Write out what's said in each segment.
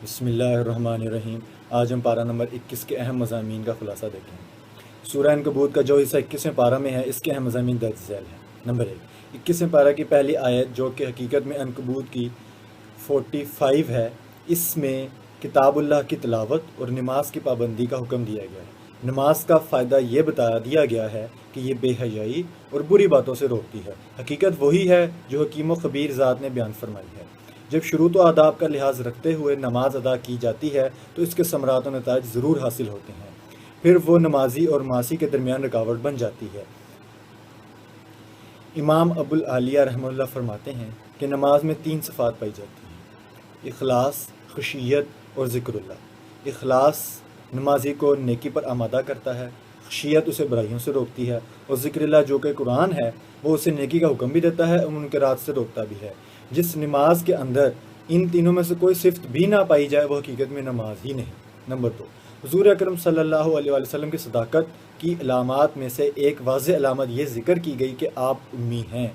بسم اللہ الرحمن الرحیم۔ آج ہم پارہ نمبر 21 کے اہم مضامین کا خلاصہ دیکھیں گے۔ سورہ عنکبوت کا جو حصہ 21ویں پارہ میں ہے، اس کے اہم مضامین درج ذیل ہیں۔ نمبر 1، 21ویں پارہ کی پہلی آیت جو کہ حقیقت میں عنکبوت کی 45 ہے، اس میں کتاب اللہ کی تلاوت اور نماز کی پابندی کا حکم دیا گیا ہے۔ نماز کا فائدہ یہ بتا دیا گیا ہے کہ یہ بے حیائی اور بری باتوں سے روکتی ہے۔ حقیقت وہی ہے جو حکیم و خبیر ذات نے بیان فرمائی ہے۔ جب شروط و آداب کا لحاظ رکھتے ہوئے نماز ادا کی جاتی ہے تو اس کے ثمرات و نتائج ضرور حاصل ہوتے ہیں، پھر وہ نمازی اور معاصی کے درمیان رکاوٹ بن جاتی ہے۔ امام ابو العالیہ رحمہ اللہ فرماتے ہیں کہ نماز میں 3 صفات پائی جاتی ہیں: اخلاص، خشیت اور ذکر اللہ۔ اخلاص نمازی کو نیکی پر آمادہ کرتا ہے، خشیت اسے برائیوں سے روکتی ہے، اور ذکر اللہ جو کہ قرآن ہے وہ اسے نیکی کا حکم بھی دیتا ہے اور منکرات سے روکتا بھی ہے۔ جس نماز کے اندر ان تینوں میں سے کوئی صفت بھی نہ پائی جائے وہ حقیقت میں نماز ہی نہیں۔ نمبر 2، حضور اکرم صلی اللہ علیہ وسلم کی صداقت کی علامات میں سے ایک واضح علامت یہ ذکر کی گئی کہ آپ امی ہیں،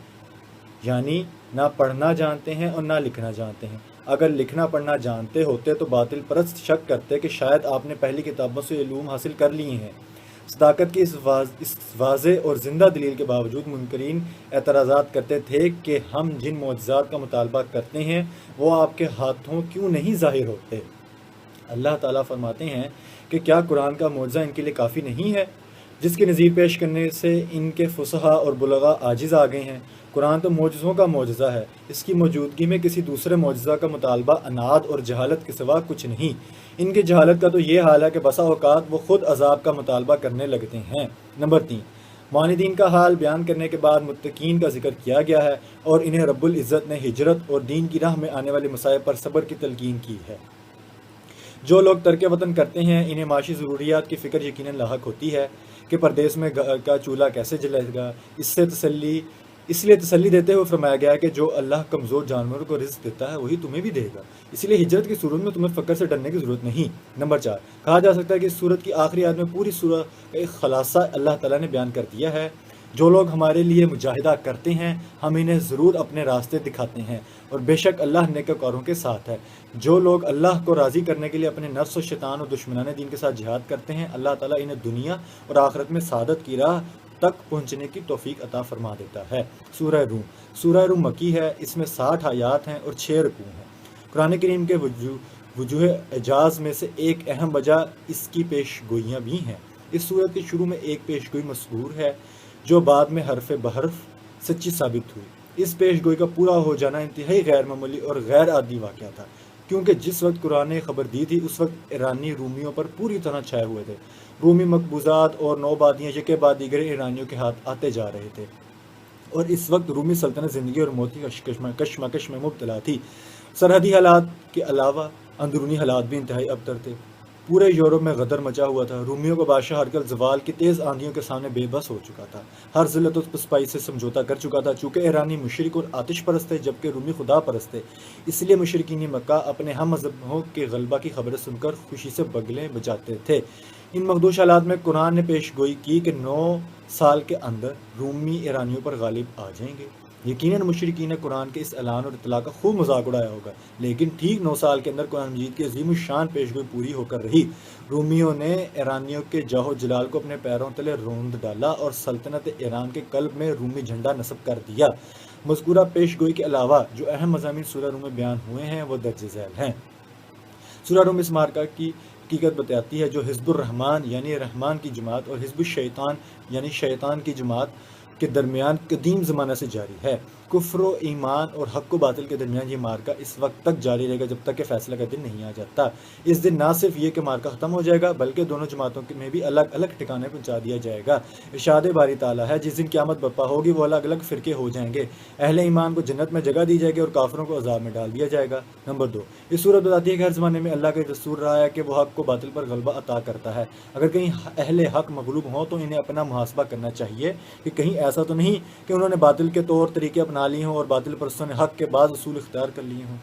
یعنی نہ پڑھنا جانتے ہیں اور نہ لکھنا جانتے ہیں۔ اگر لکھنا پڑھنا جانتے ہوتے تو باطل پرست شک کرتے کہ شاید آپ نے پہلی کتابوں سے علوم حاصل کر لیے ہیں۔ صداقت کی اس واضح اور زندہ دلیل کے باوجود منکرین اعتراضات کرتے تھے کہ ہم جن معجزات کا مطالبہ کرتے ہیں وہ آپ کے ہاتھوں کیوں نہیں ظاہر ہوتے؟ اللہ تعالیٰ فرماتے ہیں کہ کیا قرآن کا معجزہ ان کے لیے کافی نہیں ہے، جس کی نظیر پیش کرنے سے ان کے فصحا اور بلغا عاجز آ گئے ہیں؟ قرآن تو معجزوں کا معجزہ ہے، اس کی موجودگی میں کسی دوسرے معجزہ کا مطالبہ عناد اور جہالت کے سوا کچھ نہیں۔ ان کی جہالت کا تو یہ حال ہے کہ بسا اوقات وہ خود عذاب کا مطالبہ کرنے لگتے ہیں۔ نمبر 3، معاندین کا حال بیان کرنے کے بعد متقین کا ذکر کیا گیا ہے اور انہیں رب العزت نے ہجرت اور دین کی راہ میں آنے والے مصائب پر صبر کی تلقین کی ہے۔ جو لوگ ترک وطن کرتے ہیں انہیں معاشی ضروریات کی فکر یقیناً لاحق ہوتی ہے کہ پردیس میں گھر کا چولہا کیسے جلے گا۔ اس لیے تسلی دیتے ہوئے فرمایا گیا ہے کہ جو اللہ کمزور جانوروں کو رزق دیتا ہے وہی تمہیں بھی دے گا، اس لیے ہجرت کی صورت میں تمہیں فقر سے ڈرنے کی ضرورت نہیں۔ نمبر 4، کہا جا سکتا ہے کہ اس صورت کی آخری آیت میں پوری سورت کا ایک خلاصہ اللہ تعالیٰ نے بیان کر دیا ہے۔ جو لوگ ہمارے لیے مجاہدہ کرتے ہیں ہم انہیں ضرور اپنے راستے دکھاتے ہیں، اور بے شک اللہ نیکوکاروں کے ساتھ ہے۔ جو لوگ اللہ کو راضی کرنے کے لیے اپنے نفس و شیطان اور دشمنان دین کے ساتھ جہاد کرتے ہیں اللہ تعالیٰ انہیں دنیا اور آخرت میں سعادت کی راہ تک پہنچنے کی توفیق عطا فرما دیتا ہے۔ سورہ روم۔ سورہ روم مکی ہے، اس میں 60 آیات ہیں اور 6 رکوع ہیں۔ قرآن کریم کے وجوہ اعجاز میں سے ایک اہم وجہ اس کی پیش گوئیاں بھی ہیں۔ اس سورت کے شروع میں ایک پیش گوئی مذکور ہے جو بعد میں حرف بحرف سچی ثابت ہوئی۔ اس پیش گوئی کا پورا ہو جانا انتہائی غیر معمولی اور غیر عادی واقعہ تھا، کیونکہ جس وقت قرآن نے خبر دی تھی اس وقت ایرانی رومیوں پر پوری طرح چھائے ہوئے تھے۔ رومی مقبوضات اور نوبادیاں یکے بعد دیگر ایرانیوں کے ہاتھ آتے جا رہے تھے، اور اس وقت رومی سلطنت زندگی اور موت کی کشمکش میں مبتلا تھی۔ سرحدی حالات کے علاوہ اندرونی حالات بھی انتہائی ابتر تھے۔ پورے یورپ میں غدر مچا ہوا تھا۔ رومیوں کا بادشاہ ہرقل زوال کی تیز آندھیوں کے سامنے بے بس ہو چکا تھا، ہر ذلت و پسپائی سے سمجھوتا کر چکا تھا۔ چونکہ ایرانی مشرک اور آتش پرست تھے جبکہ رومی خدا پرست تھے، اس لیے مشرکین مکہ اپنے ہم مذہبوں کے غلبہ کی خبریں سن کر خوشی سے بگلیں بجاتے تھے۔ ان مخدوش حالات میں قرآن نے پیش گوئی کی کہ 9 سال کے اندر رومی ایرانیوں پر غالب آ جائیں گے۔ یقیناً مشرکین نے قرآن کے اس اعلان اور اطلاع کا خوب مذاق اڑایا ہوگا، لیکن ٹھیک 9 سال کے اندر قرآن مجید کی عظیم الشان پیش گوئی پوری ہو کر رہی۔ رومیوں نے ایرانیوں کے جاہ و جلال کو اپنے پیروں تلے روند ڈالا اور سلطنت ایران کے قلب میں رومی جھنڈا نصب کر دیا۔ مذکورہ پیش گوئی کے علاوہ جو اہم مضامین سورہ روم میں بیان ہوئے ہیں وہ درج ذیل ہیں۔ سورہ روم اس مارکہ کی حقیقت بتاتی ہے جو حزب الرحمن یعنی رحمان کی جماعت اور حزب الشیطان یعنی شیطان کی جماعت کے درمیان قدیم زمانہ سے جاری ہے۔ کفر و ایمان اور حق و باطل کے درمیان یہ مارکہ اس وقت تک جاری رہے گا جب تک کہ فیصلہ کا دن نہیں آ جاتا۔ اس دن نہ صرف یہ کہ مارکہ ختم ہو جائے گا بلکہ دونوں جماعتوں میں بھی الگ الگ ٹھکانے پہنچا دیا جائے گا۔ ارشاد باری تعالیٰ ہے جس دن قیامت برپا ہوگی وہ الگ الگ فرقے ہو جائیں گے، اہل ایمان کو جنت میں جگہ دی جائے گی اور کافروں کو عذاب میں ڈال دیا جائے گا۔ نمبر 2، اس صورت بتاتی ہے کہ ہر زمانے میں اللہ کا دستور رہا ہے کہ وہ حق کو باطل پر غلبہ عطا کرتا ہے۔ اگر کہیں اہل حق مغلوب ہوں تو انہیں اپنا محاسبہ کرنا چاہیے کہ کہیں ایسا تو نہیں کہ انہوں نے باطل کے طور طریقے اپنا لیے ہوں اور باطل پرستوں نے حق کے بعض اصول اختیار کر لیے ہوں۔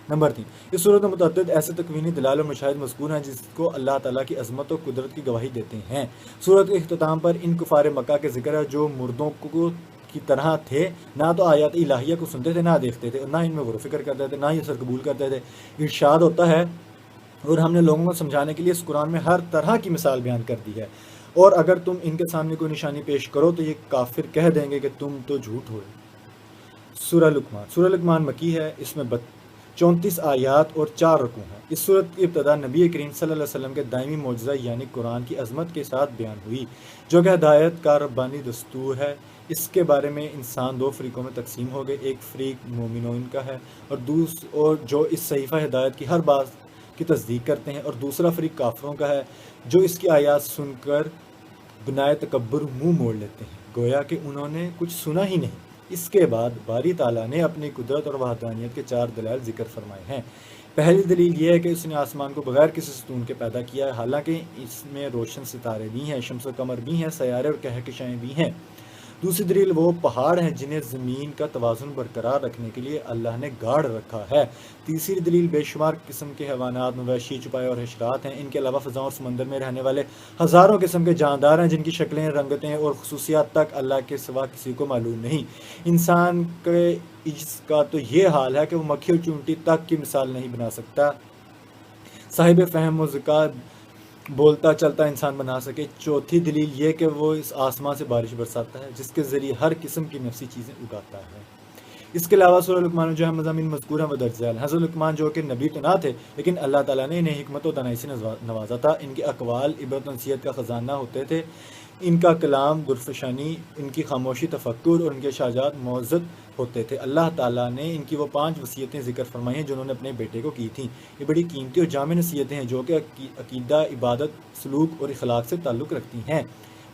نمبر 3، اس صورت میں متعدد ایسے تکوینی دلائل اور مشاہد مذکور ہیں جس کو اللہ تعالیٰ کی عظمت و قدرت کی گواہی دیتے ہیں۔ صورت کے اختتام پر ان کفار مکہ کے ذکر ہے جو مردوں کی طرح تھے، نہ تو آیات الہیہ کو سنتے تھے نہ دیکھتے تھے، اور نہ ان میں غور و فکر کرتے تھے، نہ یہ سر قبول کرتے تھے۔ ارشاد ہوتا ہے اور ہم نے لوگوں کو سمجھانے کے لیے اس قرآن میں ہر طرح کی مثال بیان کر دی ہے، اور اگر تم ان کے سامنے کوئی نشانی پیش کرو تو یہ کافر کہہ دیں گے کہ تم تو جھوٹ ہوئے۔ سورہ لقمان مکی ہے، اس میں 34 آیات اور 4 رکوع ہیں۔ اس سورت کی ابتدا نبی کریم صلی اللہ علیہ وسلم کے دائمی معجزہ یعنی قرآن کی عظمت کے ساتھ بیان ہوئی، جو کہ ہدایت کا ربانی دستور ہے۔ اس کے بارے میں انسان 2 فریقوں میں تقسیم ہو گئے، ایک فریق مومنین کا ہے اور جو اس صحیفہ ہدایت کی ہر بات کی تصدیق کرتے ہیں، اور دوسرا فریق کافروں کا ہے جو اس کی آیات سن کر بنائے تکبر منہ موڑ لیتے ہیں، گویا کہ انہوں نے کچھ سنا ہی نہیں۔ اس کے بعد باری تعالیٰ نے اپنی قدرت اور وحدانیت کے 4 دلائل ذکر فرمائے ہیں۔ پہلی دلیل یہ ہے کہ اس نے آسمان کو بغیر کسی ستون کے پیدا کیا ہے، حالانکہ اس میں روشن ستارے بھی ہیں، شمس و قمر بھی ہیں، سیارے اور کہکشائیں بھی ہیں۔ دوسری دلیل وہ پہاڑ ہیں جنہیں زمین کا توازن برقرار رکھنے کے لیے اللہ نے گاڑ رکھا ہے۔ تیسری دلیل بے شمار قسم کے حیوانات، مویشی، چوپائے اور حشرات ہیں۔ ان کے علاوہ فضاؤں اور سمندر میں رہنے والے ہزاروں قسم کے جاندار ہیں جن کی شکلیں، رنگتیں اور خصوصیات تک اللہ کے سوا کسی کو معلوم نہیں۔ انسان کے عجز کا تو یہ حال ہے کہ وہ مکھی اور چونٹی تک کی مثال نہیں بنا سکتا۔ صاحب فہم و ذکا بولتا چلتا انسان بنا سکے۔ چوتھی دلیل یہ کہ وہ اس آسمان سے بارش برساتا ہے جس کے ذریعے ہر قسم کی نفسی چیزیں اگاتا ہے۔ اس کے علاوہ سورہ لقمان میں جو ہے مضامین مذکور ہیں وہ درج ذیل ہیں۔ حضرت لقمان جو کہ نبی تو نہ تھے لیکن اللہ تعالیٰ نے انہیں حکمت و دانائی سے نوازا تھا۔ ان کے اقوال عبرت و نصیحت کا خزانہ ہوتے تھے، ان کا کلام درفشانی، ان کی خاموشی تفکر اور ان کے اشاعات موعظت ہوتے تھے۔ اللہ تعالیٰ نے ان کی وہ 5 وصیتیں ذکر فرمائی ہیں جو انہوں نے اپنے بیٹے کو کی تھیں۔ یہ بڑی قیمتی اور جامع نصیحتیں ہیں جو کہ عقیدہ، عبادت، سلوک اور اخلاق سے تعلق رکھتی ہیں۔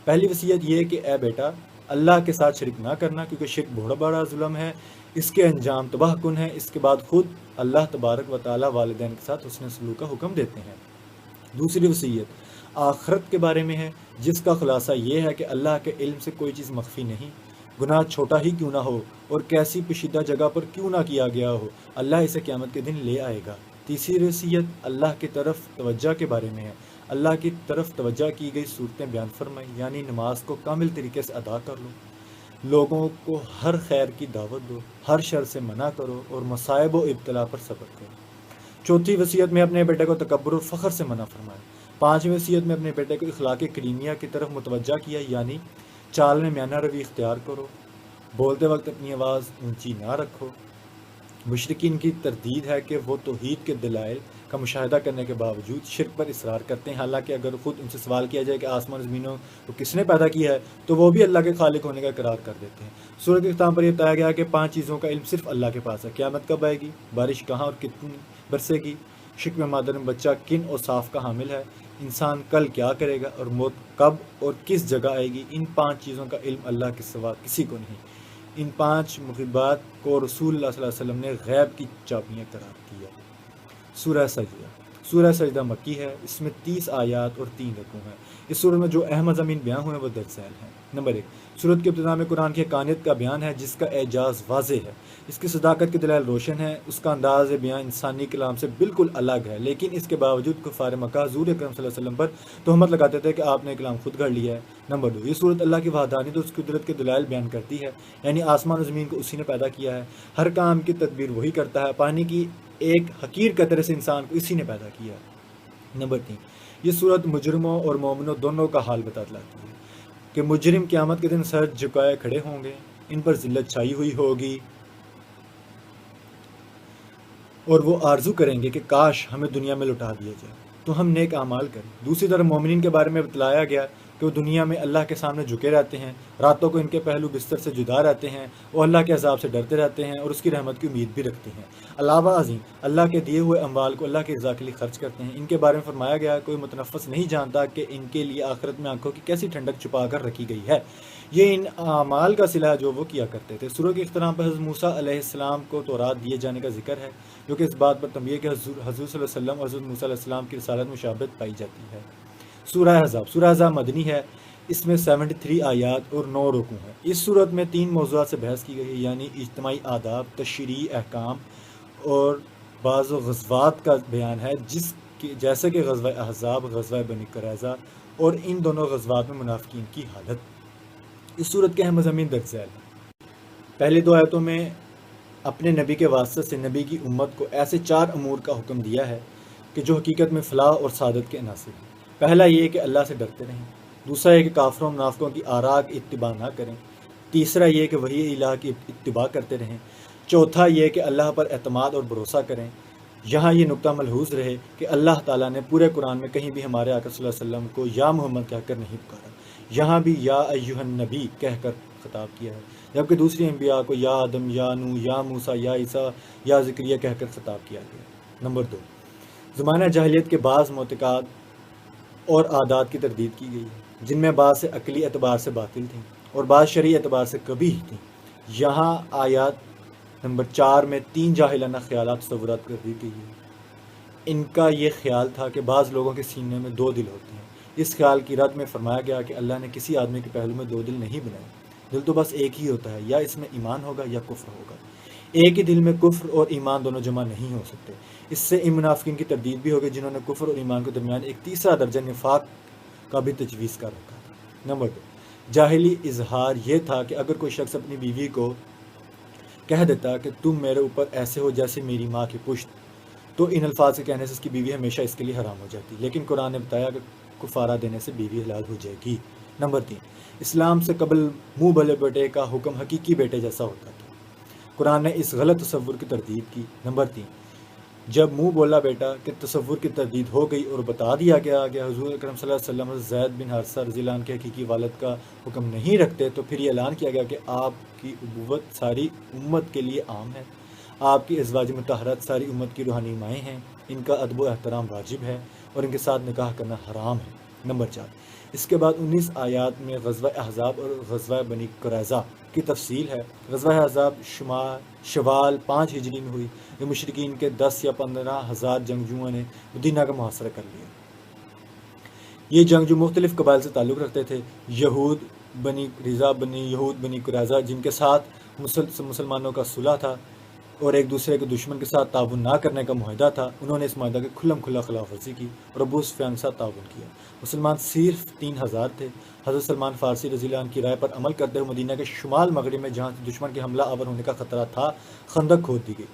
پہلی وصیت یہ کہ اے بیٹا اللہ کے ساتھ شرک نہ کرنا، کیونکہ شرک بہت بڑا ظلم ہے، اس کے انجام تباہ کن ہے۔ اس کے بعد خود اللہ تبارک و تعالیٰ والدین کے ساتھ حسن سلوک کا حکم دیتے ہیں۔ دوسری وصیت آخرت کے بارے میں ہے، جس کا خلاصہ یہ ہے کہ اللہ کے علم سے کوئی چیز مخفی نہیں، گناہ چھوٹا ہی کیوں نہ ہو اور کیسی پوشیدہ جگہ پر کیوں نہ کیا گیا ہو، اللہ اسے قیامت کے دن لے آئے گا۔ تیسری وصیت اللہ کی طرف توجہ کے بارے میں ہے، اللہ کی طرف توجہ کی گئی صورتیں بیان فرمائی، یعنی نماز کو کامل طریقے سے ادا کر لو، لوگوں کو ہر خیر کی دعوت دو، ہر شر سے منع کرو اور مصائب و ابتلا پر صبر کرو۔ چوتھی وصیت میں اپنے بیٹے کو تکبر اور فخر سے منع فرمایا۔ پانچویں وصیت میں اپنے بیٹے کو اخلاق کریمیہ کی طرف متوجہ کیا، یعنی چال میں میانہ روی اختیار کرو، بولتے وقت اپنی آواز اونچی نہ رکھو۔ مشرکین کی تردید ہے کہ وہ توحید کے دلائل کا مشاہدہ کرنے کے باوجود شرک پر اصرار کرتے ہیں، حالانکہ اگر خود ان سے سوال کیا جائے کہ آسمان زمینوں کو کس نے پیدا کیا ہے تو وہ بھی اللہ کے خالق ہونے کا اقرار کر دیتے ہیں۔ سورۃ کے اختتام پر یہ بتایا گیا کہ 5 چیزوں کا علم صرف اللہ کے پاس ہے: قیامت کب آئے گی، بارش کہاں اور کتنی برسے گی، شکم مادر میں بچہ کن اور صاف کا حامل ہے، انسان کل کیا کرے گا، اور موت کب اور کس جگہ آئے گی۔ ان 5 چیزوں کا علم اللہ کے سوا کسی کو نہیں۔ ان 5 مغیبات کو رسول اللہ صلی اللہ علیہ وسلم نے غیب کی چابیاں قرار دیا۔ سورہ سجدہ مکی ہے، اس میں 30 آیات اور 3 رکوع ہیں۔ اس سورت میں جو اہم مضامین بیان ہوئے ہیں وہ درج ذیل ہیں۔ نمبر 1، سورت کی ابتدا میں قرآن کی حقانیت کا بیان ہے جس کا اعجاز واضح ہے، اس کی صداقت کے دلائل روشن ہیں، اس کا انداز بیان انسانی کلام سے بالکل الگ ہے، لیکن اس کے باوجود کفار مکہ حضور اکرم صلی اللہ علیہ وسلم پر تہمت لگاتے تھے کہ آپ نے کلام خود گھڑ لیا ہے۔ نمبر 2، یہ سورت اللہ کی وحدانیت اور اس کی قدرت کے دلائل بیان کرتی ہے، یعنی آسمان و زمین کو اسی نے پیدا کیا ہے، ہر کام کی تدبیر وہی کرتا ہے، پانی کی ایک حقیر قطرے سے انسان کو اسی نے پیدا کیا ہے۔ نمبر 3، یہ سورت مجرموں اور مومنوں دونوں کا حال بتلاتی ہے کہ مجرم قیامت کے دن سر جھکائے کھڑے ہوں گے، ان پر ذلت چھائی ہوئی ہوگی اور وہ آرزو کریں گے کہ کاش ہمیں دنیا میں لٹا دیا جائے تو ہم نیک اعمال کریں۔ دوسری طرف مومنین کے بارے میں بتلایا گیا کہ وہ دنیا میں اللہ کے سامنے جھکے رہتے ہیں، راتوں کو ان کے پہلو بستر سے جدا رہتے ہیں، وہ اللہ کے عذاب سے ڈرتے رہتے ہیں اور اس کی رحمت کی امید بھی رکھتے ہیں۔ علاوہ ازیں اللہ کے دیے ہوئے اموال کو اللہ کی رضا کے لیے خرچ کرتے ہیں۔ ان کے بارے میں فرمایا گیا کوئی متنفس نہیں جانتا کہ ان کے لیے آخرت میں آنکھوں کی کیسی ٹھنڈک چھپا کر رکھی گئی ہے۔ یہ ان اعمال کا صلہ ہے جو وہ کیا کرتے تھے۔ سورہ کے اختتام پر حضرت موسیٰ علیہ السلام کو تورات دیے جانے کا ذکر ہے، جو کہ اس بات پر تنبیہ ہے کہ حضور صلی اللہ علیہ وسلم اور حضرت موسیٰ علیہ السلام کی رسالت میں مشابہت پائی جاتی ہے۔ سورہ احزاب مدنی ہے، اس میں 73 آیات اور 9 رکوع ہیں۔ اس صورت میں 3 موضوعات سے بحث کی گئی ہے، یعنی اجتماعی آداب، تشریعی احکام اور بعض غزوات کا بیان ہے، جیسے کہ غزوہ احزاب، غزوہ بنی قریظہ، اور ان دونوں غزوات میں منافقین کی حالت۔ اس صورت کے اہم مضامین درج ذیل ہیں۔ پہلی 2 آیتوں میں اپنے نبی کے واسطے سے نبی کی امت کو ایسے 4 امور کا حکم دیا ہے کہ جو حقیقت میں فلاح اور سعادت کے عناصر ہیں۔ پہلا یہ کہ اللہ سے ڈرتے رہیں، دوسرا یہ کہ کافروں و منافقوں کی آراء کی اتباع نہ کریں، تیسرا یہ کہ وحی الہ کی اتباع کرتے رہیں، چوتھا یہ کہ اللہ پر اعتماد اور بھروسہ کریں۔ یہاں یہ نقطہ ملحوظ رہے کہ اللہ تعالیٰ نے پورے قرآن میں کہیں بھی ہمارے آقا صلی اللہ علیہ وسلم کو یا محمد کہہ کر نہیں پکارا، یہاں بھی یا ایھا النبی کہہ کر خطاب کیا ہے، جبکہ دوسری انبیاء کو یا آدم، یا نوح، یا موسیٰ، یا عیسیٰ، یا زکریا کہہ کر خطاب کیا گیا۔ نمبر 2، زمانہ جاہلیت کے بعض معتقدات اور عادات کی تردید کی گئی ہے، جن میں بعض سے عقلی اعتبار سے باطل تھیں اور بعض شرعی اعتبار سے قبیح تھیں۔ یہاں آیات نمبر 4 میں 3 جاہلانہ خیالات تصورات کر دی گئی ہے۔ ان کا یہ خیال تھا کہ بعض لوگوں کے سینے میں 2 دل ہوتے ہیں۔ اس خیال کی رد میں فرمایا گیا کہ اللہ نے کسی آدمی کے پہلو میں 2 دل نہیں بنائے، دل تو بس ایک ہی ہوتا ہے، یا اس میں ایمان ہوگا یا کفر ہوگا۔ ایک ہی دل میں کفر اور ایمان دونوں جمع نہیں ہو سکتے۔ اس سے ان منافقین کی تردید بھی ہوگی جنہوں نے کفر اور ایمان کے درمیان ایک تیسرا درجہ نفاق کا بھی تجویز کر رکھا تھا۔ نمبر 2، جاہلی اظہار یہ تھا کہ اگر کوئی شخص اپنی بیوی کو کہہ دیتا کہ تم میرے اوپر ایسے ہو جیسے میری ماں کی پشت، تو ان الفاظ کے کہنے سے اس کی بیوی ہمیشہ اس کے لیے حرام ہو جاتی، لیکن قرآن نے بتایا کہ کفارہ دینے سے بیوی حلال ہو جائے گی۔ نمبر 3، اسلام سے قبل منہ بھلے بیٹے کا حکم حقیقی بیٹے جیسا ہوتا تھا۔ قرآن نے اس غلط تصور کی تردید کی۔ نمبر 3، جب منہ بولا بیٹا کے تصور کی تردید ہو گئی اور بتا دیا گیا کہ حضور اکرم صلی اللہ علیہ وسلم زید بن حارثہ رضی اللہ عنہ کے حقیقی والد کا حکم نہیں رکھتے، تو پھر یہ اعلان کیا گیا کہ آپ کی ابوت ساری امت کے لیے عام ہے، آپ کی ازواج مطہرات ساری امت کی روحانی مائیں ہیں، ان کا ادب و احترام واجب ہے اور ان کے ساتھ نکاح کرنا حرام ہے۔ نمبر 4، اس کے بعد 19 آیات میں غزوہ احزاب اور غزوہ بنی قریظہ کی تفصیل ہے۔ غزوہ احزاب شوال 5 ہجری میں ہوئی، جو مشرکین کے 10 یا 15 ہزار جنگجوؤں نے مدینہ کا محاصرہ کر لیا۔ یہ جنگجو مختلف قبائل سے تعلق رکھتے تھے، یہود بنی قریظہ جن کے ساتھ مسلمانوں کا صلح تھا اور ایک دوسرے کے دشمن کے ساتھ تعاون نہ کرنے کا معاہدہ تھا، انہوں نے اس معاہدہ کی کھلم کھلا خلاف ورزی کی اور ابو سفیان کے ساتھ تعاون کیا۔ مسلمان صرف 3000 تھے۔ حضرت سلمان فارسی رضی اللہ عنہ کی رائے پر عمل کرتے ہوئے مدینہ کے شمال مغرب میں جہاں سے دشمن کے حملہ آور ہونے کا خطرہ تھا، خندق کھود دی گئی،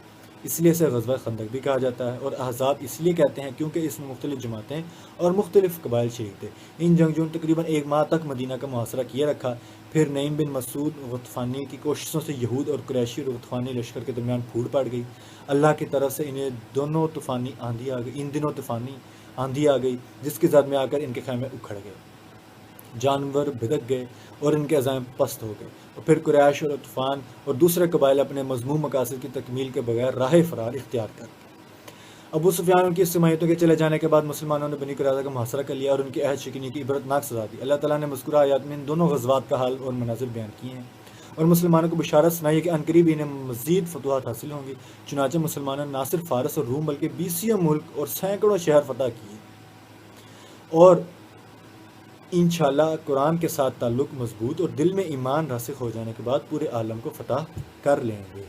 اس لیے اسے غزوہ خندق بھی کہا جاتا ہے، اور احزاب اس لیے کہتے ہیں کیونکہ اس میں مختلف جماعتیں اور مختلف قبائل شریک تھے۔ ان جنگجوؤں نے تقریباً 1 ماہ تک مدینہ کا محاصرہ کیے رکھا، پھر نعیم بن مسعود غطفانی کی کوششوں سے یہود اور قریشی اور غطفانی لشکر کے درمیان پھوٹ پڑ گئی۔ اللہ کی طرف سے ان دنوں طوفانی آندھی آ گئی، جس کی زد میں آ کر ان کے خیمے اکھڑ گئے، جانور بھدک گئے اور ان کے عزائم پست ہو گئے، اور پھر قریش اور غطفان اور دوسرے قبائل اپنے مذموم مقاصد کی تکمیل کے بغیر راہ فرار اختیار کر گئے۔ ابو سفیان ان کی حمایتوں کے چلے جانے کے بعد مسلمانوں نے بنی قریظہ کا محاصرہ کر لیا اور ان کی عہد شکنی کی عبرتناک سزا دی۔ اللہ تعالیٰ نے مذکورہ آیات میں ان دونوں غزوات کا حال اور مناظر بیان کیے ہیں اور مسلمانوں کو بشارت سنائی ہے کہ عنقریب انہیں مزید فتوحات حاصل ہوں گی۔ چنانچہ مسلمانوں نے نہ صرف فارس اور روم بلکہ 20 ملک اور سینکڑوں شہر فتح کیے، اور انشاءاللہ قرآن کے ساتھ تعلق مضبوط اور دل میں ایمان راسخ ہو جانے کے بعد پورے عالم کو فتح کر لیں گے۔